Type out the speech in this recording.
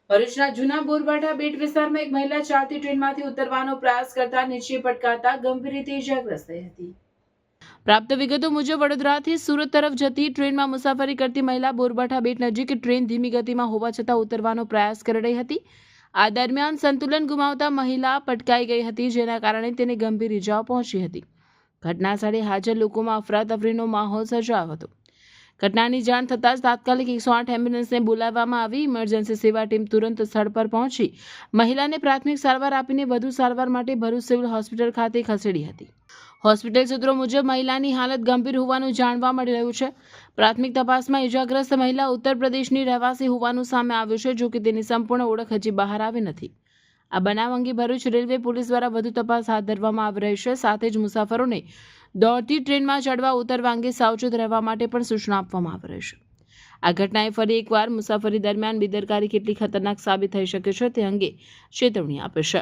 ભરૂચના જૂના બોરબાઠા બેટ વિસ્તારમાં એક મહિલા ચાલતી ટ્રેનમાંથી ઉતરવાનો પ્રયાસ કરતા નીચે પટકાતા ગંભીર રીતે ઇજાગ્રસ્ત થઈ હતી। પ્રાપ્ત વિગતો મુજબ વડોદરાથી સુરત તરફ જતી ટ્રેનમાં મુસાફરી કરતી મહિલા બોરબાઠા બેટ નજીક ટ્રેન ધીમી ગતિમાં હોવા છતાં ઉતરવાનો પ્રયાસ કરી રહી હતી। આ દરમિયાન સંતુલન ગુમાવતા મહિલા પટકાઈ ગઈ હતી, જેના કારણે તેને ગંભીર ઇજાઓ પહોંચી હતી। ઘટના સ્થળે હાજર લોકોમાં અફરાતફરીનો માહોલ સર્જાયો હતો। ઘટનાની જાણ થતાં જ તાત્કાલિક 108 એમ્બ્યુલન્સને બોલાવવામાં આવી। ઇમરજન્સી સેવા ટીમ તુરંત સ્થળ પર પહોંચી મહિલાને પ્રાથમિક સારવાર આપીને વધુ સારવાર માટે ભરૂચ સિવિલ હોસ્પિટલ ખાતે ખસેડી હતી। હોસ્પિટલ સૂત્રો મુજબ મહિલાની હાલત ગંભીર હોવાનું જાણવા મળી રહ્યું છે। પ્રાથમિક તપાસમાં ઇજાગ્રસ્ત મહિલા ઉત્તર પ્રદેશની રહેવાસી હોવાનું સામે આવ્યું છે, જો કે તેની સંપૂર્ણ ઓળખ હજી બહાર આવી નથી। આ બનાવ અંગે ભરૂચ રેલવે પોલીસ દ્વારા વધુ તપાસ હાથ ધરવામાં આવી રહી છે। સાથે જ મુસાફરોને દોડતી ટ્રેનમાં ચડવા ઉતરવા અંગે સાવચેત રહેવા માટે પણ સૂચના આપવામાં આવી રહી છે। આ ઘટનાએ ફરી એકવાર મુસાફરી દરમિયાન બેદરકારી કેટલી ખતરનાક સાબિત થઈ શકે છે તે અંગે ચેતવણી આપે છે।